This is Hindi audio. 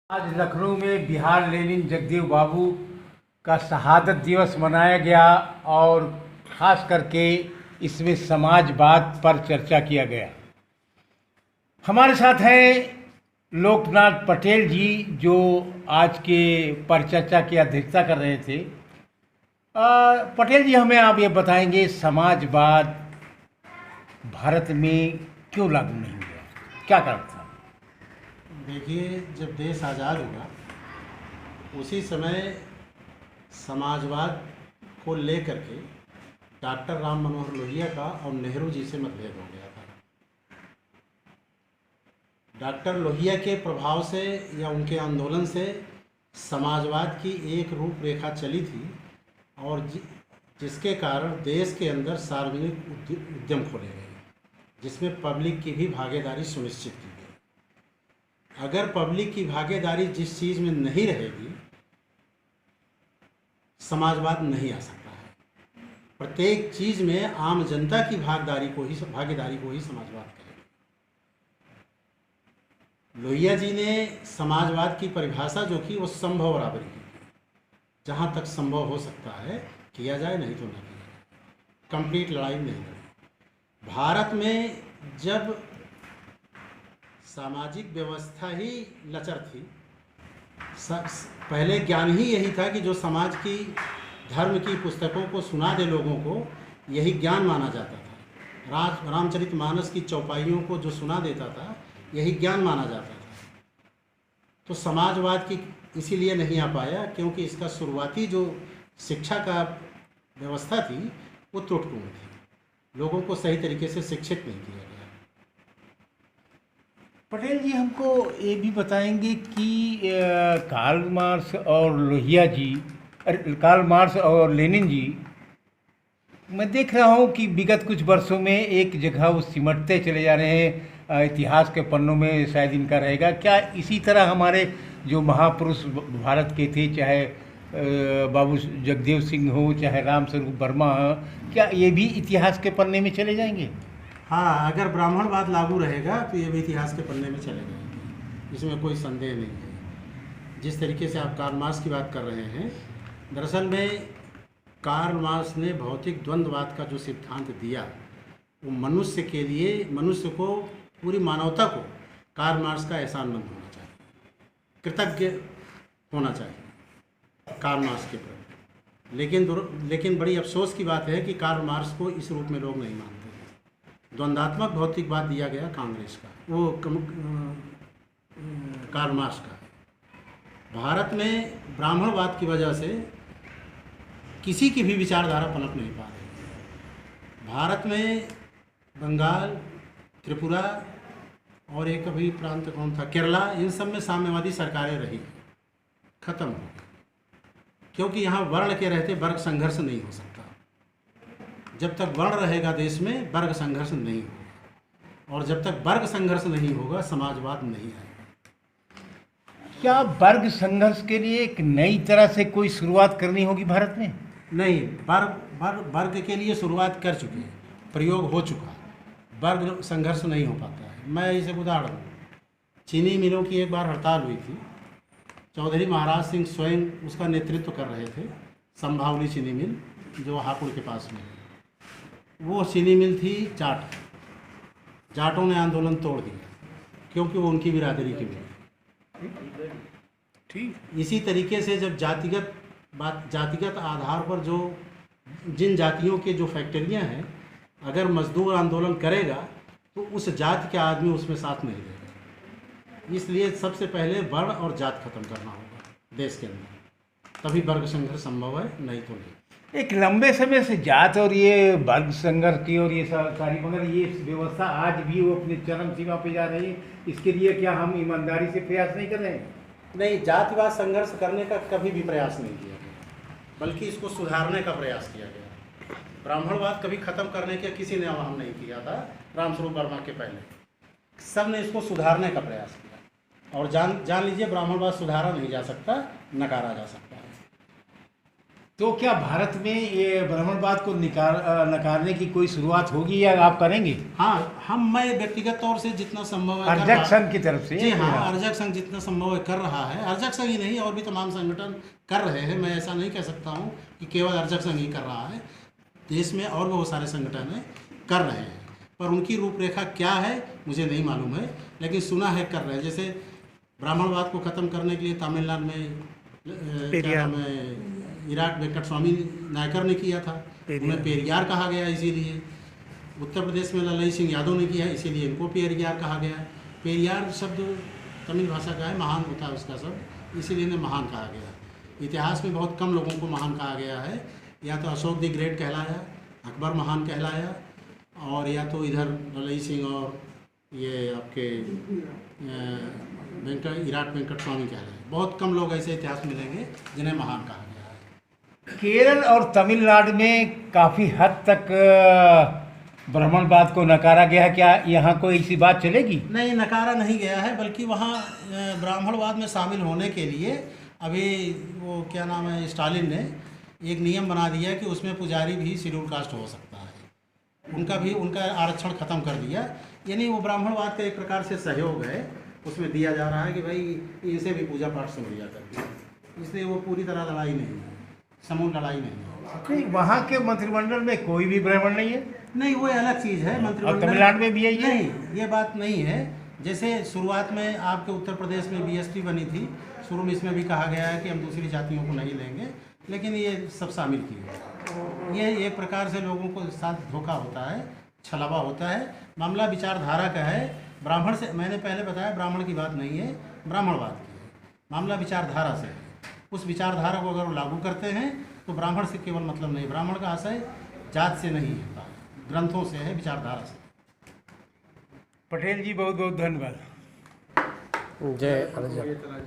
आज लखनऊ में बिहार लेनिन जगदेव बाबू का शहादत दिवस मनाया गया और ख़ास करके इसमें समाजवाद पर चर्चा किया गया। हमारे साथ हैं लोकनाथ पटेल जी, जो आज के परिचर्चा की अध्यक्षता कर रहे थे। पटेल जी, हमें आप ये बताएंगे समाजवाद भारत में क्यों लागू नहीं हुआ, क्या कारण था? देखिए, जब देश आज़ाद हुआ उसी समय समाजवाद को लेकर के डॉक्टर राम मनोहर लोहिया का और नेहरू जी से मतभेद हो गया था। डॉक्टर लोहिया के प्रभाव से या उनके आंदोलन से समाजवाद की एक रूपरेखा चली थी और जिसके कारण देश के अंदर सार्वजनिक उद्यम खोले गए, जिसमें पब्लिक की भी भागीदारी सुनिश्चित की गई। अगर पब्लिक की भागीदारी जिस चीज़ में नहीं रहेगी, समाजवाद नहीं आ सकता है। प्रत्येक चीज़ में आम जनता की भागीदारी को ही समाजवाद कहेंगे। लोहिया जी ने समाजवाद की परिभाषा जो की वो संभव बराबरी की, जहाँ तक संभव हो सकता है किया जाए, नहीं तो नहीं किया जाए। कंप्लीट लड़ाई नहीं लड़ी। भारत में जब सामाजिक व्यवस्था ही लचर थी, पहले ज्ञान ही यही था कि जो समाज की धर्म की पुस्तकों को सुना दे लोगों को, यही ज्ञान माना जाता था। रामचरितमानस की चौपाइयों को जो सुना देता था, यही ज्ञान माना जाता था। तो समाजवाद की इसीलिए नहीं आ पाया क्योंकि इसका शुरुआती जो शिक्षा का व्यवस्था थी वो त्रुटिपूर्ण थी। लोगों को सही तरीके से शिक्षित नहीं किया गया। पटेल जी, हमको ये भी बताएंगे कि कार्ल मार्क्स और लोहिया जी, कार्ल मार्क्स और लेनिन जी, मैं देख रहा हूँ कि विगत कुछ वर्षों में एक जगह वो सिमटते चले जा रहे हैं। इतिहास के पन्नों में शायद इनका रहेगा। क्या इसी तरह हमारे जो महापुरुष भारत के थे, चाहे बाबू जगदेव सिंह हो, चाहे राम स्वरूप वर्मा हो, क्या ये भी इतिहास के पन्ने में चले जाएंगे? हाँ, अगर ब्राह्मणवाद लागू रहेगा तो ये भी इतिहास के पन्ने में चले जाएंगे, इसमें कोई संदेह नहीं है। जिस तरीके से आप कार्ल मार्क्स की बात कर रहे हैं, दरअसल में कार्ल मार्क्स ने भौतिक द्वंद्ववाद का जो सिद्धांत दिया, वो मनुष्य के लिए, मनुष्य को, पूरी मानवता को कार्ल मार्क्स का एहसानमंद होना चाहिए, कृतज्ञ होना चाहिए कार्ल मार्क्स के प्रति। लेकिन बड़ी अफसोस की बात है कि कार्ल मार्क्स को इस रूप में लोग नहीं मानते। द्वंद्वात्मक भौतिकवाद दिया गया कांग्रेस का, वो कार्ल मार्क्स का। भारत में ब्राह्मणवाद की वजह से किसी की भी विचारधारा पनप नहीं पा रही। भारत में बंगाल, त्रिपुरा और एक अभी प्रांत कौन था, केरला, इन सब में साम्यवादी सरकारें रही, खत्म हो गई, क्योंकि यहाँ वर्ण के रहते वर्ग संघर्ष नहीं हो सकता। जब तक वर्ण रहेगा देश में, वर्ग संघर्ष नहीं होगा, और जब तक वर्ग संघर्ष नहीं होगा, समाजवाद नहीं आएगा। क्या वर्ग संघर्ष के लिए एक नई तरह से कोई शुरुआत करनी होगी भारत में? नहीं, वर्ग के लिए शुरुआत कर चुके हैं, प्रयोग हो चुका, वर्ग संघर्ष नहीं हो पाता है। मैं इसे उदाहरण दूँ, चीनी मिलों की एक बार हड़ताल हुई थी, चौधरी महाराज सिंह स्वयं उसका नेतृत्व कर रहे थे। संभावली चीनी मिल जो हापुड़ के पास में, वो चीनी मिल थी जाटों ने आंदोलन तोड़ दिया क्योंकि वो उनकी बिरादरी की मिल। ठीक इसी तरीके से जब जातिगत आधार पर जो जिन जातियों के जो फैक्ट्रियां हैं, अगर मजदूर आंदोलन करेगा तो उस जाति के आदमी उसमें साथ नहीं देगा। इसलिए सबसे पहले वर्ण और जात खत्म करना होगा देश के अंदर, तभी वर्ग संघर्ष संभव है, नहीं तो नहीं। एक लंबे समय से जात और ये वर्ग संघर्ष की और ये सारी, मगर ये व्यवस्था आज भी वो अपनी चरम सीमा पे जा रही है। इसके लिए क्या हम ईमानदारी से प्रयास नहीं कर रहे हैं? नहीं, जातिवाद संघर्ष करने का कभी भी प्रयास नहीं किया गया, बल्कि इसको सुधारने का प्रयास किया गया। ब्राह्मणवाद कभी खत्म करने का किसी ने आह्वान नहीं किया था, रामस्वरूप वर्मा के पहले। सब ने इसको सुधारने का प्रयास किया, और जान लीजिए, ब्राह्मणवाद सुधारा नहीं जा सकता, नकारा जा सकता है। तो क्या भारत में ये ब्राह्मणवाद को नकारने की कोई शुरुआत होगी या आप करेंगे? हाँ, मैं व्यक्तिगत तौर से जितना संभव है अर्जक संघ की तरफ से? जी हाँ, अर्जक संघ जितना संभव है कर रहा है। अर्जक संघ ही नहीं, और भी तमाम संगठन कर रहे हैं। मैं ऐसा नहीं कह सकता हूँ कि केवल अर्जक संघ ही कर रहा है। देश में और बहुत सारे संगठन हैं कर रहे हैं, पर उनकी रूपरेखा क्या है मुझे नहीं मालूम है, लेकिन सुना है कर रहे हैं। जैसे ब्राह्मणवाद को ख़त्म करने के लिए तमिलनाडु में क्या नाम है, इराट वेंकट स्वामी नायकर ने किया था, उन्हें पेरियार कहा गया इसीलिए। उत्तर प्रदेश में ललई सिंह यादव ने किया, इसीलिए इनको पेरियार कहा गया। पेरियार शब्द तमिल भाषा का है, महान होता है उसका शब्द, इसीलिए इन्हें महान कहा गया। इतिहास में बहुत कम लोगों को महान कहा गया है, या तो अशोक द ग्रेट कहलाया, अकबर महान कहलाया, और या तो इधर ललई सिंह और ये आपके इराट वेंकट स्वामी कहलाए। बहुत कम लोग ऐसे इतिहास मिलेंगे जिन्हें महान कहा गया है। केरल और तमिलनाडु में काफ़ी हद तक ब्राह्मणवाद को नकारा गया है। क्या यहाँ कोई ऐसी बात चलेगी? नहीं, नकारा नहीं गया है, बल्कि वहाँ ब्राह्मणवाद में शामिल होने के लिए अभी वो क्या नाम है, स्टालिन ने एक नियम बना दिया कि उसमें पुजारी भी शेड्यूल कास्ट हो सकता है। उनका आरक्षण ख़त्म कर दिया। यानी वो ब्राह्मणवाद का एक प्रकार से सहयोग है, उसमें दिया जा रहा है कि भाई इनसे भी पूजा पाठ से बढ़िया करके। इसलिए वो पूरी तरह लड़ाई नहीं है, समूह लड़ाई नहीं है। नहीं, वहाँ के मंत्रिमंडल में कोई भी ब्राह्मण नहीं है? नहीं, वो अलग चीज़ है। और तमिलनाडु में भी यही है? नहीं, ये बात नहीं है। जैसे शुरुआत में आपके उत्तर प्रदेश में बीएसटी बनी थी, शुरू में इसमें भी कहा गया है कि हम दूसरी जातियों को नहीं लेंगे, लेकिन ये सब शामिल किए। ये एक प्रकार से लोगों को साथ धोखा होता है, छलावा होता है। मामला विचारधारा का है। ब्राह्मण से, मैंने पहले बताया, ब्राह्मण की बात नहीं है, ब्राह्मणवाद की है। मामला विचारधारा से है। उस विचारधारा को अगर वो लागू करते हैं तो ब्राह्मण से केवल मतलब नहीं, ब्राह्मण का आशय जात से नहीं होता है, ग्रंथों से है, विचारधारा से। पटेल जी बहुत बहुत धन्यवाद। जय अर्जक।